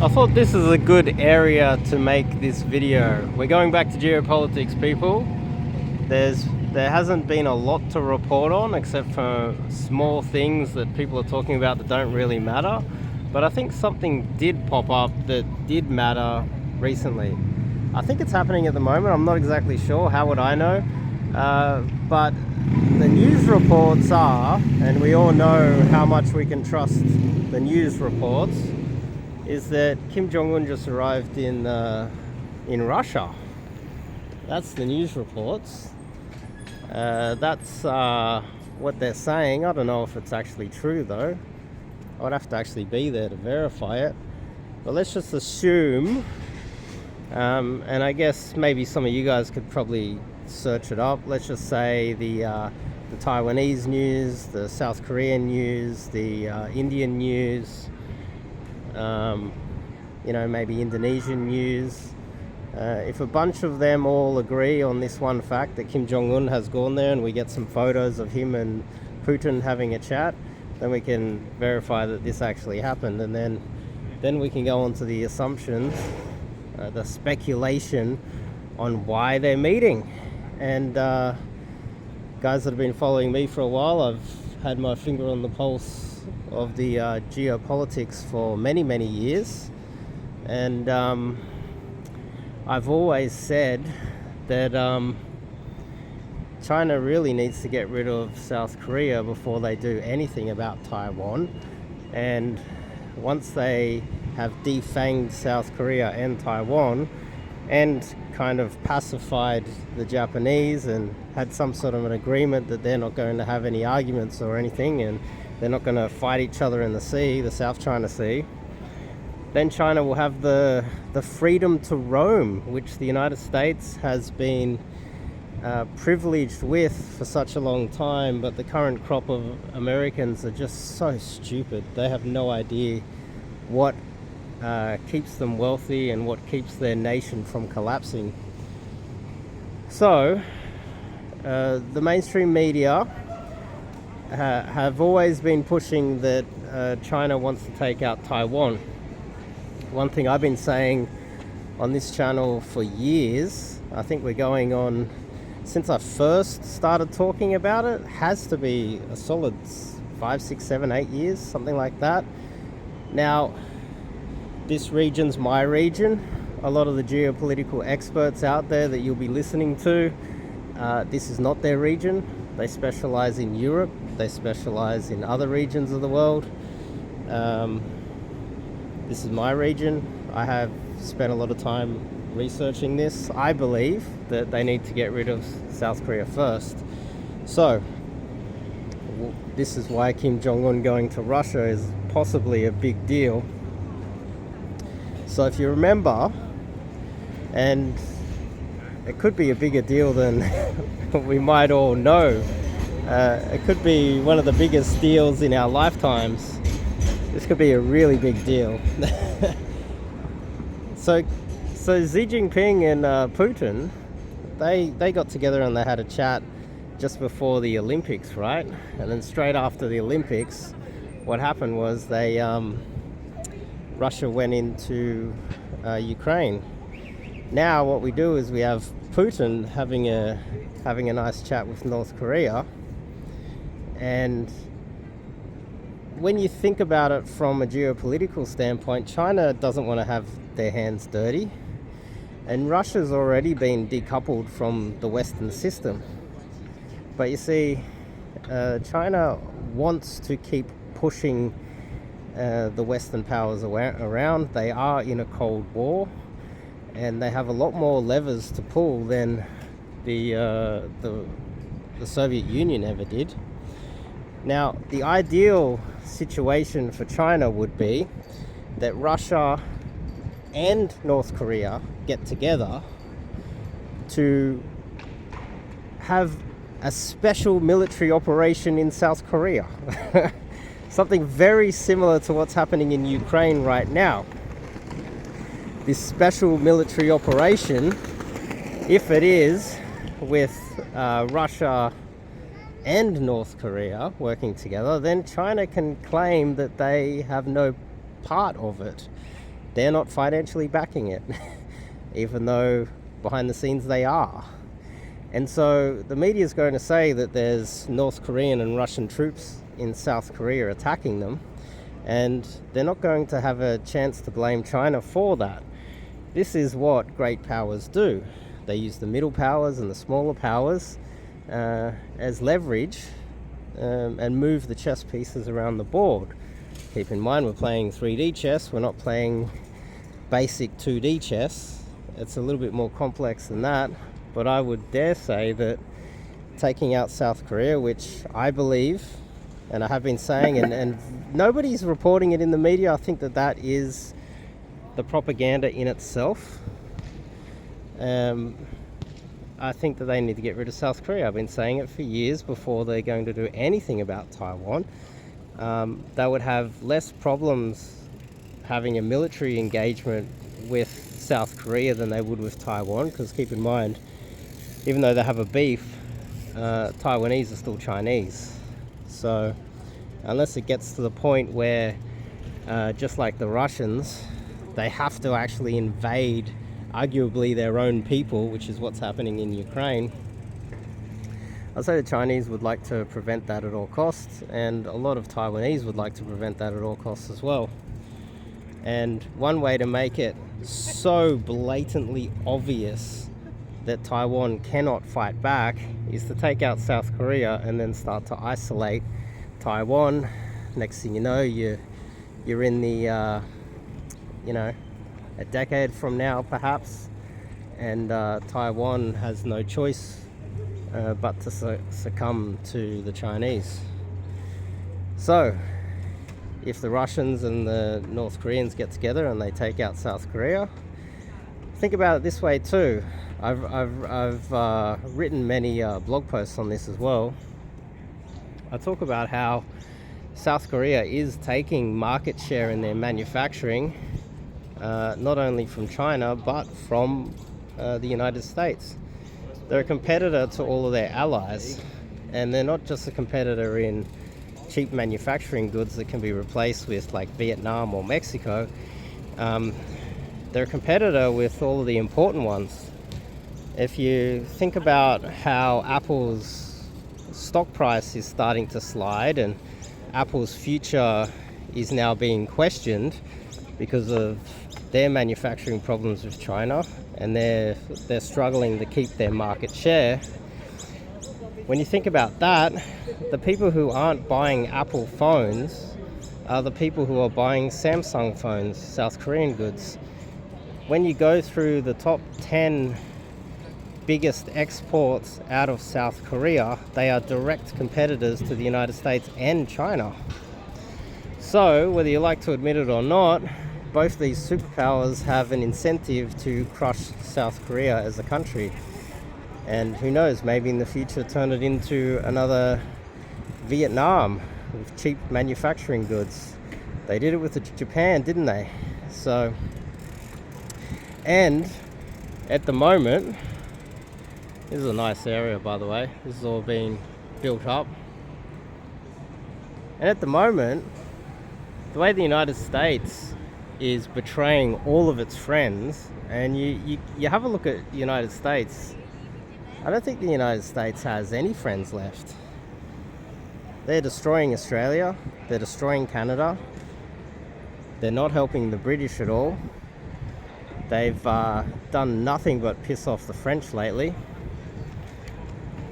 I thought this is a good area to make this video. We're going back to geopolitics, people. There hasn't been a lot to report on except for small things that people are talking about that don't really matter. But I think something did pop up that did matter recently. I think it's happening at the moment. I'm not exactly sure. How would I know? But the news reports are, and we all know how much we can trust the news reports, is that Kim Jong-un just arrived in Russia. That's the news reports. That's what they're saying. I don't know if it's actually true though. I would have to actually be there to verify it. But let's just assume, and I guess maybe some of you guys could probably search it up. Let's just say the Taiwanese news, the South Korean news, the Indian news, maybe Indonesian news. If a bunch of them all agree on this one fact that Kim Jong-un has gone there, and we get some photos of him and Putin having a chat, then we can verify that this actually happened, and then we can go on to the assumptions, the speculation on why they're meeting. And guys that have been following me for a while, I've had my finger on the pulse of the geopolitics for many years, and I've always said that China really needs to get rid of South Korea before they do anything about Taiwan. And once they have defanged South Korea and Taiwan and kind of pacified the Japanese and had some sort of an agreement that they're not going to have any arguments or anything, and they're not going to fight each other in the sea, the South China Sea, then China will have the freedom to roam, which the United States has been privileged with for such a long time. But the current crop of Americans are just so stupid. They have no idea what keeps them wealthy and what keeps their nation from collapsing. So the mainstream media have always been pushing that China wants to take out Taiwan. One thing I've been saying on this channel for years, I think we're going on, since I first started talking about it, has to be a solid 5, 6, 7, 8 years, something like that. Now, this region's my region. A lot of the geopolitical experts out there that you'll be listening to, this is not their region. They specialize in Europe. They specialize in other regions of the world. This is my region. I have spent a lot of time researching this. I believe that they need to get rid of South Korea first. So, this is why Kim Jong-un going to Russia is possibly a big deal. So if you remember, and it could be a bigger deal than we might all know, it could be one of the biggest deals in our lifetimes. This could be a really big deal. So Xi Jinping and Putin, they got together and they had a chat just before the Olympics, right? And then straight after the Olympics, what happened was Russia went into Ukraine. Now what we do is we have Putin having a nice chat with North Korea, and when you think about it from a geopolitical standpoint, China doesn't want to have their hands dirty, and Russia's already been decoupled from the Western system. But you see, China wants to keep pushing the Western powers around. They are in a Cold War, and they have a lot more levers to pull than the Soviet Union ever did. Now, the ideal situation for China would be that Russia and North Korea get together to have a special military operation in South Korea. Something very similar to what's happening in Ukraine right now. This special military operation, if it is with Russia and North Korea working together, then China can claim that they have no part of it. they're not financially backing it, even though behind the scenes they are. And so the media is going to say that there's North Korean and Russian troops in South Korea attacking them, and they're not going to have a chance to blame China for that. This is what great powers do. They use the middle powers and the smaller powers as leverage and move the chess pieces around the board. Keep in mind, we're playing 3D chess, we're not playing basic 2D chess. It's a little bit more complex than that, but I would dare say that taking out South Korea, which I believe, and I have been saying, and nobody's reporting it in the media, I think that that is the propaganda in itself. I think that they need to get rid of South Korea. I've been saying it for years before they're going to do anything about Taiwan. They would have less problems having a military engagement with South Korea than they would with Taiwan, because keep in mind, even though they have a beef, Taiwanese are still Chinese. So unless it gets to the point where, just like the Russians, they have to actually invade arguably their own people, which is what's happening in Ukraine, I'd say the Chinese would like to prevent that at all costs, and a lot of Taiwanese would like to prevent that at all costs as well. And one way to make it so blatantly obvious that Taiwan cannot fight back is to take out South Korea and then start to isolate Taiwan. Next thing you know, you're in the a decade from now perhaps, and Taiwan has no choice but to succumb to the Chinese. So if the Russians and the North Koreans get together and they take out South Korea, think about it this way too. I've written many blog posts on this as well. I talk about how South Korea is taking market share in their manufacturing, not only from China but from the United States. They're a competitor to all of their allies, and they're not just a competitor in cheap manufacturing goods that can be replaced with like Vietnam or Mexico. They're a competitor with all of the important ones. If you think about how Apple's stock price is starting to slide and Apple's future is now being questioned because of their manufacturing problems with China, and they're struggling to keep their market share. When you think about that, the people who aren't buying Apple phones are the people who are buying Samsung phones, South Korean goods. When you go through the top 10 biggest exports out of South Korea, they are direct competitors to the United States and China. So whether you like to admit it or not, both these superpowers have an incentive to crush South Korea as a country. And who knows, maybe in the future turn it into another Vietnam with cheap manufacturing goods. They did it with Japan, didn't they? So, and at the moment, this is a nice area, by the way. This is all being built up. And at the moment, the way the United States is betraying all of its friends, and you have a look at the United States, I don't think the United States has any friends left. They're destroying Australia, they're destroying Canada, they're not helping the British at all. They've done nothing but piss off the French lately.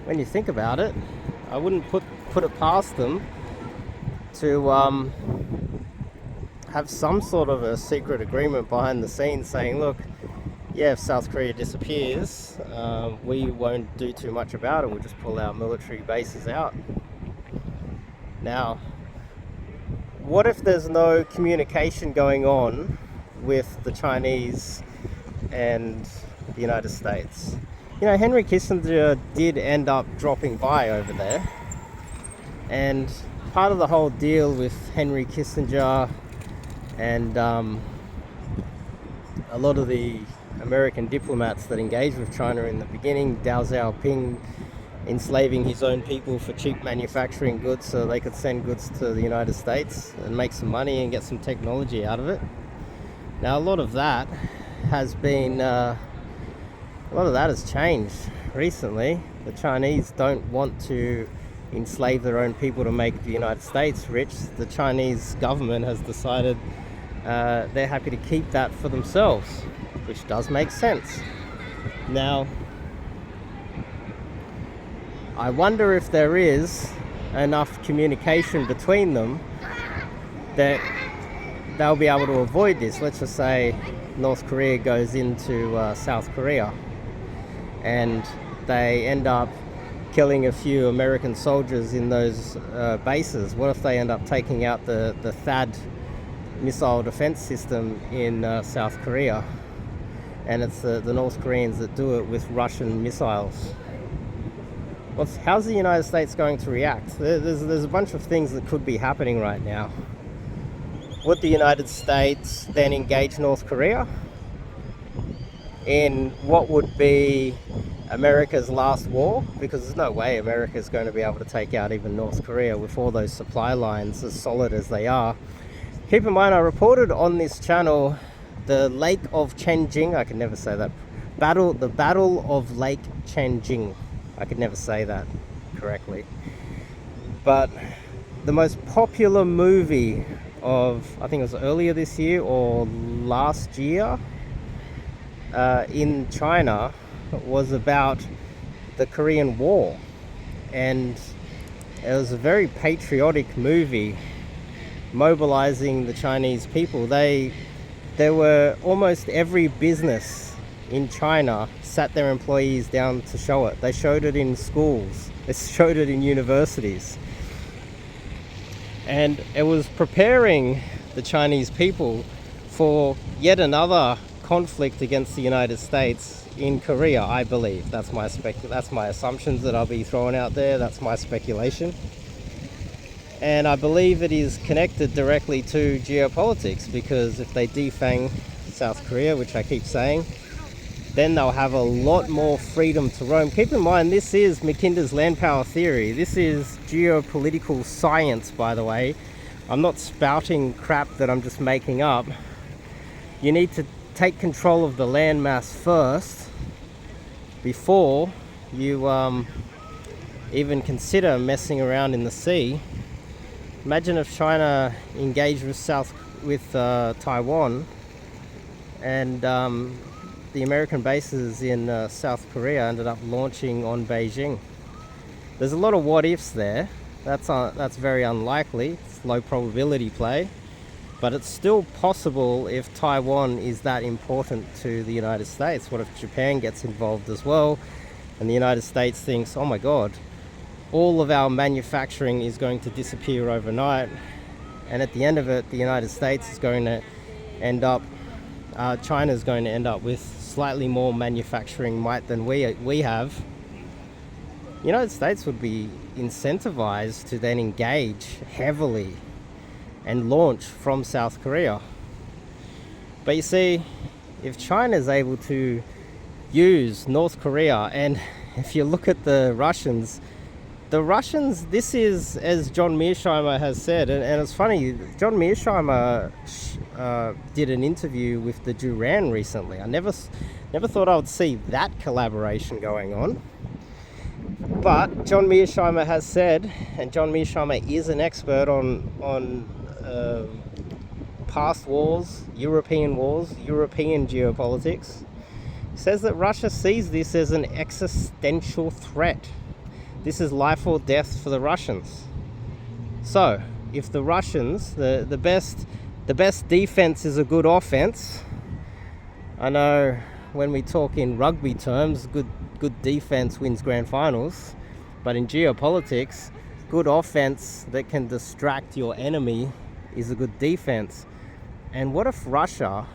When you think about it, I wouldn't put it past them to have some sort of a secret agreement behind the scenes saying, look, yeah, if South Korea disappears, we won't do too much about it, we'll just pull our military bases out. Now, what if there's no communication going on with the Chinese and the United States? You know, Henry Kissinger did end up dropping by over there, and part of the whole deal with Henry Kissinger and a lot of the American diplomats that engaged with China in the beginning, Deng Xiaoping enslaving his own people for cheap manufacturing goods so they could send goods to the United States and make some money and get some technology out of it. Now, a lot of that has changed recently. The Chinese don't want to enslave their own people to make the United States rich. The Chinese government has decided they're happy to keep that for themselves, which does make sense. Now, I wonder if there is enough communication between them that they'll be able to avoid this. Let's just say North Korea goes into South Korea and they end up killing a few American soldiers in those bases. What if they end up taking out the THAAD missile defense system in South Korea, and it's the North Koreans that do it with Russian missiles? How's the United States going to react? There's a bunch of things that could be happening right now. Would the United States then engage North Korea in what would be America's last war? Because there's no way America's going to be able to take out even North Korea with all those supply lines as solid as they are. Keep in mind, I reported on this channel the Lake of Chenjing. I can never say that. The Battle of Lake Chenjing. I could never say that correctly. But the most popular movie of, I think it was earlier this year or last year, in China, was about the Korean War, and it was a very patriotic movie mobilizing the Chinese people. There were almost every business in China sat their employees down to show it. They showed it in schools, they showed it in universities, and it was preparing the Chinese people for yet another conflict against the United States in Korea, I believe. That's my assumptions that I'll be throwing out there. That's my speculation. And I believe it is connected directly to geopolitics, because if they defang South Korea, which I keep saying, then they'll have a lot more freedom to roam. Keep in mind, this is Mackinder's land power theory. This is geopolitical science, by the way. I'm not spouting crap that I'm just making up. You need to take control of the landmass first before you even consider messing around in the sea. Imagine if China engaged with Taiwan, and the American bases in South Korea ended up launching on Beijing. There's a lot of what ifs there. That's very unlikely. It's low probability play, but it's still possible if Taiwan is that important to the United States. What if Japan gets involved as well, and the United States thinks, oh my God, all of our manufacturing is going to disappear overnight, and at the end of it, the United States is going to end up, China's going to end up with slightly more manufacturing might than we have. The United States would be incentivized to then engage heavily and launch from South Korea. But you see, if China is able to use North Korea, and if you look at the Russians, this is, as John Mearsheimer has said, and it's funny, John Mearsheimer did an interview with the Duran recently. I never thought I would see that collaboration going on. But John Mearsheimer has said, and John Mearsheimer is an expert on past wars, European geopolitics, says that Russia sees this as an existential threat. This is life or death for the Russians. So, if the Russians, the best defense is a good offense. I know when we talk in rugby terms, good defense wins grand finals. But in geopolitics, good offense that can distract your enemy is a good defense. And what if Russia,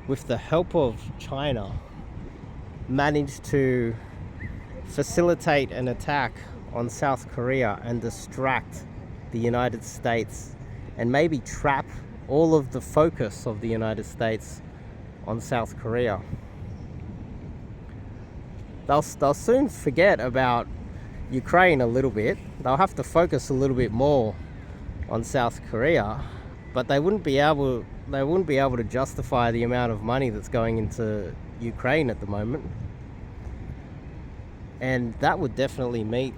with the help of China, managed to facilitate an attack on South Korea and distract the United States, and maybe trap all of the focus of the United States on South Korea? They'll soon forget about Ukraine a little bit. They'll have to focus a little bit more on South Korea, but they wouldn't be able they wouldn't be able to justify the amount of money that's going into Ukraine at the moment. And that would definitely meet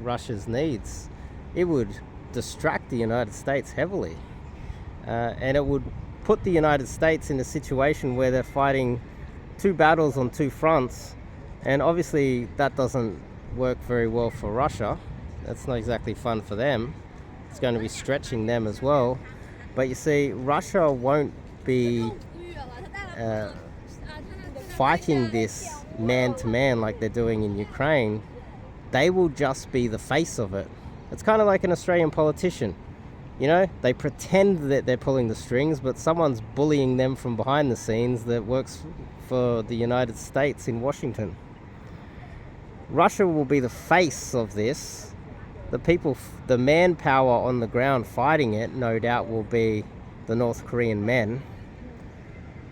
Russia's needs. It would distract the United States heavily. And it would put the United States in a situation where they're fighting two battles on two fronts. And obviously that doesn't work very well for Russia. That's not exactly fun for them. It's going to be stretching them as well. But you see, Russia won't be fighting this man-to-man like they're doing in Ukraine. They will just be the face of it. It's kind of like an Australian politician. You know, they pretend that they're pulling the strings, but someone's bullying them from behind the scenes that works for the United States in Washington. Russia will be the face of this. The people, the manpower on the ground fighting it, no doubt will be the North Korean men.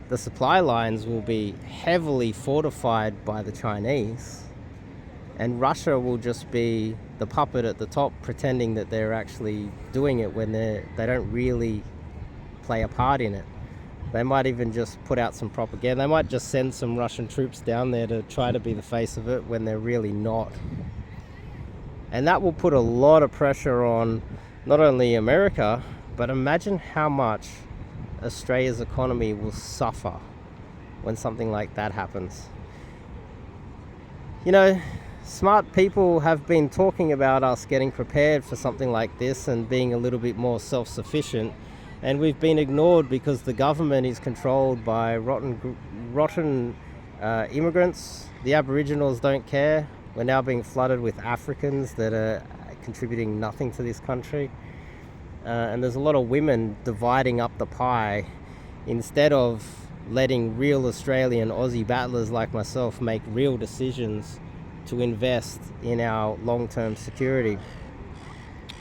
The supply lines will be heavily fortified by the Chinese, and Russia will just be the puppet at the top, pretending that they're actually doing it when they don't really play a part in it. They might even just put out some propaganda. They might just send some Russian troops down there to try to be the face of it when they're really not. And that will put a lot of pressure on not only America, but imagine how much Australia's economy will suffer when something like that happens. You know, smart people have been talking about us getting prepared for something like this and being a little bit more self-sufficient, and we've been ignored because the government is controlled by rotten immigrants. The Aboriginals don't care. We're now being flooded with Africans that are contributing nothing to this country. And there's a lot of women dividing up the pie instead of letting real Australian Aussie battlers like myself make real decisions to invest in our long-term security.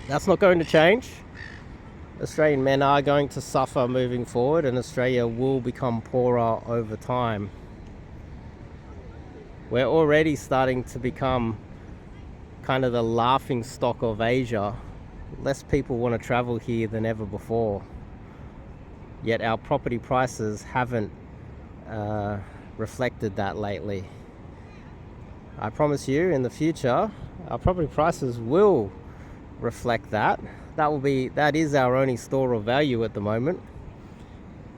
That's not going to change. Australian men are going to suffer moving forward, and Australia will become poorer over time. We're already starting to become kind of the laughing stock of Asia. Less people want to travel here than ever before. Yet our property prices haven't reflected that lately. I promise you, in the future, our property prices will reflect that. That is our only store of value at the moment.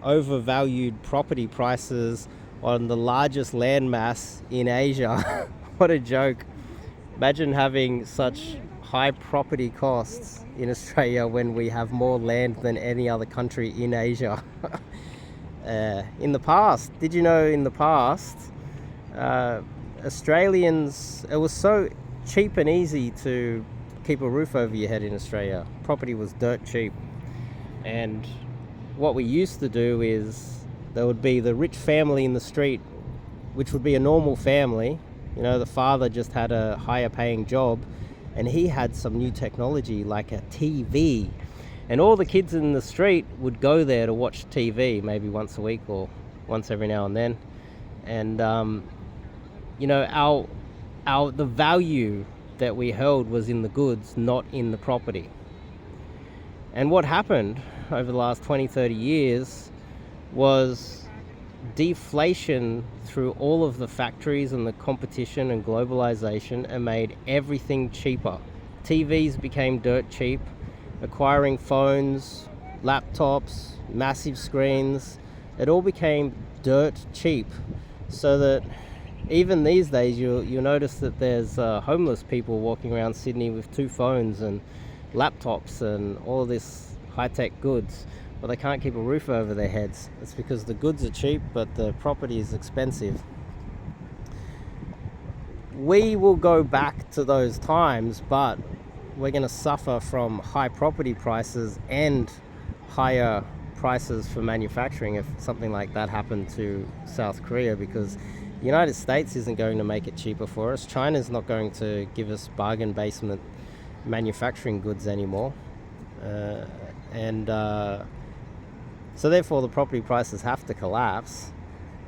Overvalued property prices on the largest landmass in Asia. What a joke. Imagine having such high property costs in Australia when we have more land than any other country in Asia. In the past, did you know in the past, Australians, it was so cheap and easy to keep a roof over your head in Australia. Property was dirt cheap. And what we used to do is there would be the rich family in the street, which would be a normal family. You know, the father just had a higher paying job and he had some new technology like a TV. And all the kids in the street would go there to watch TV maybe once a week or once every now and then. And, you know, the value that we held was in the goods, not in the property. And what happened over the last 20, 30 years was deflation through all of the factories and the competition and globalization, and made everything cheaper. TVs became dirt cheap. Acquiring phones, laptops, massive screens, it all became dirt cheap. So that even these days you'll notice that there's homeless people walking around Sydney with 2 phones and laptops and all this high-tech goods, but they can't keep a roof over their heads. It's because the goods are cheap, but the property is expensive. We will go back to those times, but we're going to suffer from high property prices and higher prices for manufacturing if something like that happened to South Korea, because the United States isn't going to make it cheaper for us. China's not going to give us bargain basement manufacturing goods anymore. So therefore the property prices have to collapse,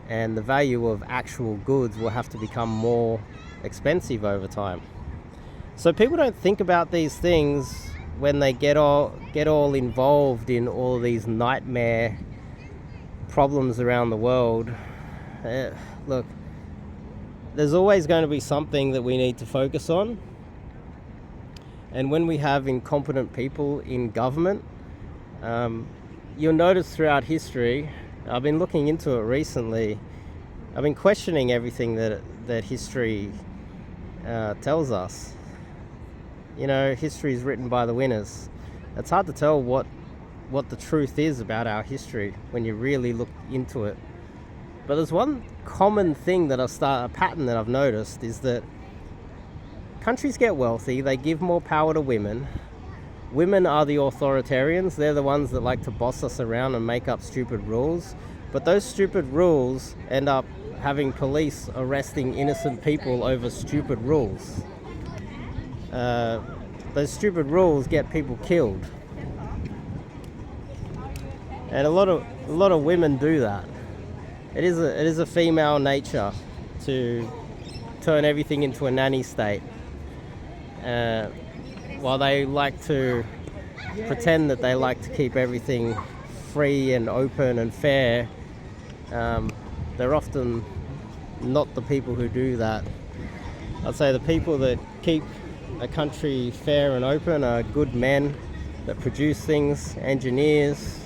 and the value of actual goods will have to become more expensive over time. So people don't think about these things when they get all involved in all these nightmare problems around the world, look, there's always going to be something that we need to focus on. And when we have incompetent people in government, you'll notice throughout history, I've been looking into it recently, I've been questioning everything that history tells us. You know, history is written by the winners. It's hard to tell what the truth is about our history when you really look into it. But there's one common thing a pattern that I've noticed is that countries get wealthy, they give more power to women. Women are the authoritarians. They're the ones that like to boss us around and make up stupid rules. But those stupid rules end up having police arresting innocent people over stupid rules. Those stupid rules get people killed. And a lot of women do that. It is a female nature to turn everything into a nanny state. While they like to pretend that they like to keep everything free and open and fair, they're often not the people who do that. I'd say the people that keep a country fair and open are good men that produce things, engineers,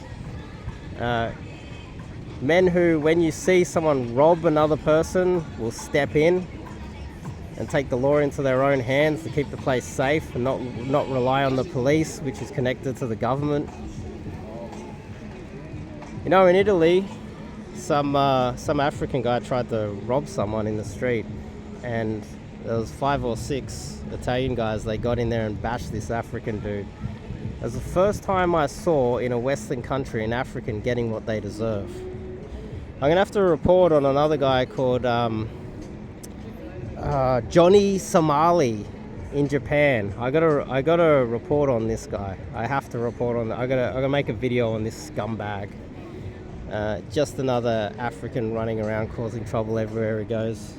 men who, when you see someone rob another person, will step in and take the law into their own hands to keep the place safe and not rely on the police, which is connected to the government. You know, in Italy, some African guy tried to rob someone in the street, and there was 5 or 6 Italian guys. They got in there and bashed this African dude. It was the first time I saw in a Western country an African getting what they deserve. I'm gonna have to report on another guy called Johnny Somali in Japan. I gotta report on this guy. I have to report on. I gotta make a video on this scumbag. Just another African running around causing trouble everywhere he goes.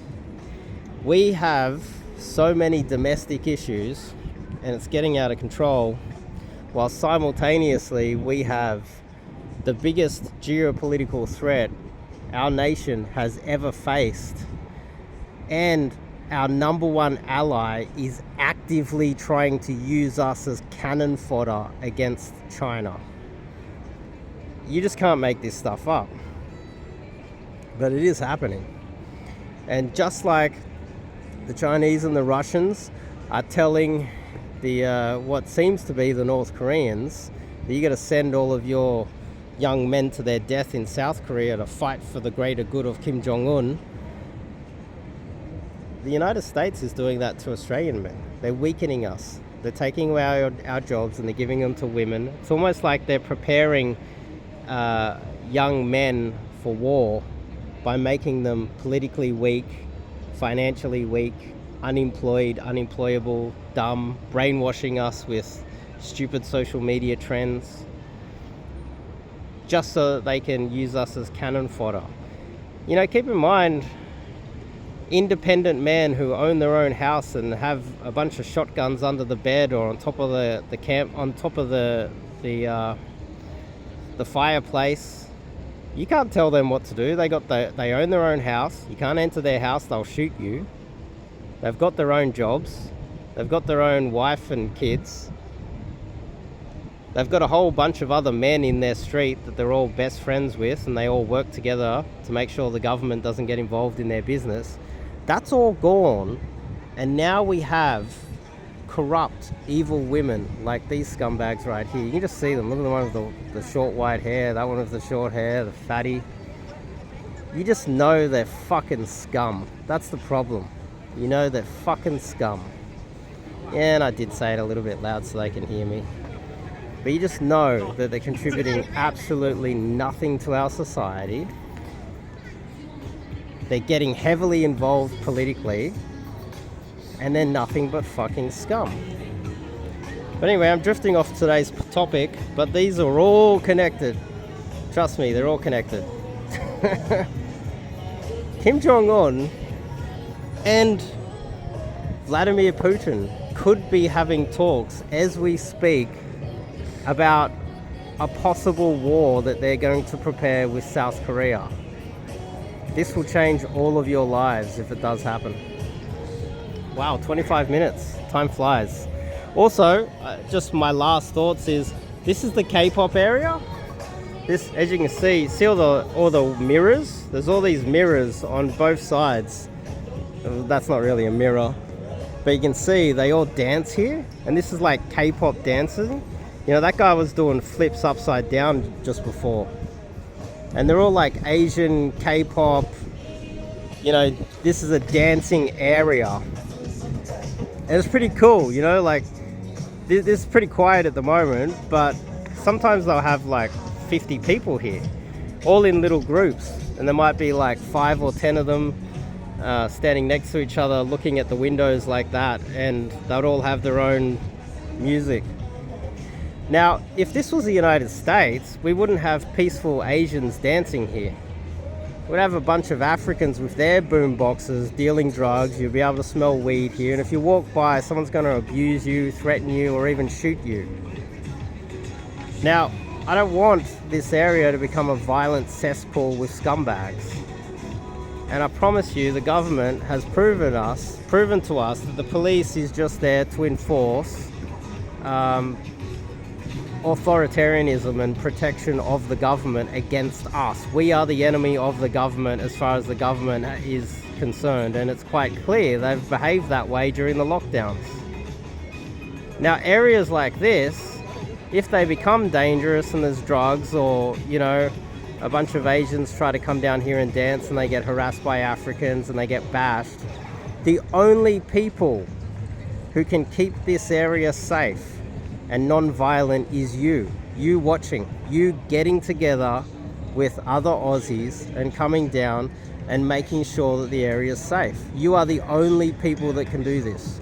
We have so many domestic issues, and it's getting out of control, while simultaneously we have the biggest geopolitical threat our nation has ever faced, and our number one ally is actively trying to use us as cannon fodder against China. You just can't make this stuff up. But it is happening. And just like the Chinese and the Russians are telling the what seems to be the North Koreans that you got to send all of your young men to their death in South Korea to fight for the greater good of Kim Jong-un, the United States is doing that to Australian men. They're weakening us. They're taking away our jobs and they're giving them to women. It's almost like they're preparing young men for war by making them politically weak, financially weak, unemployed, unemployable, dumb, brainwashing us with stupid social media trends, just so that they can use us as cannon fodder. You know, keep in mind, independent men who own their own house and have a bunch of shotguns under the bed or on top of the camp, on top of the fireplace. You can't tell them what to do. They own their own house. You can't enter their house. They'll shoot you. They've got their own jobs. They've got their own wife and kids. They've got a whole bunch of other men in their street that they're all best friends with, and they all work together to make sure the government doesn't get involved in their business. That's all gone, and now we have corrupt, evil women like these scumbags right here. You can just see them. Look at the one with the short white hair, that one with the short hair, the fatty. You just know they're fucking scum. That's the problem. You know they're fucking scum. Yeah, and I did say it a little bit loud so they can hear me. But you just know that they're contributing absolutely nothing to our society. They're getting heavily involved politically, and they're nothing but fucking scum. But anyway, I'm drifting off today's topic, but these are all connected. Trust me, they're all connected. Kim Jong-un and Vladimir Putin could be having talks as we speak about a possible war that they're going to prepare with South Korea. This will change all of your lives if it does happen. Wow, 25 minutes. Time flies. Also, just my last thoughts is, this is the K-pop area. This, as you can see all the mirrors. There's all these mirrors on both sides. That's not really a mirror, but you can see they all dance here. And this is like K-pop dancing. You know, that guy was doing flips upside down just before. And they're all like Asian K-pop. You know, this is a dancing area. And it's pretty cool, you know, like this is pretty quiet at the moment, but sometimes they'll have like 50 people here, all in little groups. And there might be like 5 or 10 of them standing next to each other, looking at the windows like that, and they'd all have their own music. Now, if this was the United States, we wouldn't have peaceful Asians dancing here. We'd have a bunch of Africans with their boom boxes dealing drugs. You'll be able to smell weed here, and if you walk by, someone's going to abuse you, threaten you, or even shoot you. Now, I don't want this area to become a violent cesspool with scumbags. And I promise you, the government has proven to us that the police is just there to enforce authoritarianism and protection of the government against us. We are the enemy of the government as far as the government is concerned, and it's quite clear they've behaved that way during the lockdowns. Now, areas like this, if they become dangerous and there's drugs, or, you know, a bunch of Asians try to come down here and dance and they get harassed by Africans and they get bashed, the only people who can keep this area safe and non-violent is you watching, you getting together with other Aussies and coming down and making sure that the area is safe. You are the only people that can do this.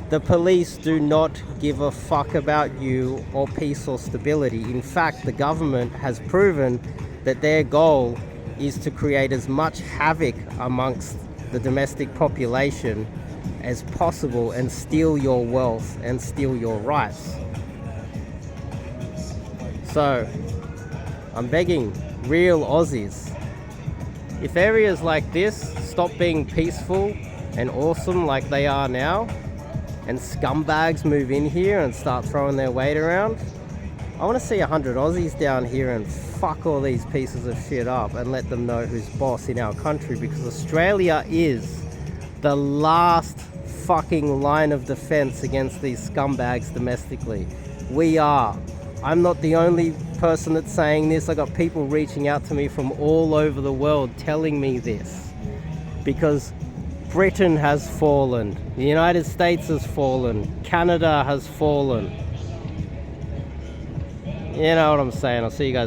The police do not give a fuck about you or peace or stability. In fact, the government has proven that their goal is to create as much havoc amongst the domestic population as possible and steal your wealth and steal your rights. So, I'm begging real Aussies, if areas like this stop being peaceful and awesome like they are now, and scumbags move in here and start throwing their weight around, I want to see 100 Aussies down here and fuck all these pieces of shit up and let them know who's boss in our country, because Australia is the last fucking line of defense against these scumbags domestically. We are. I'm not the only person that's saying this. I got people reaching out to me from all over the world telling me this, because Britain has fallen, the United States has fallen, Canada has fallen. You know what I'm saying? I'll see you guys.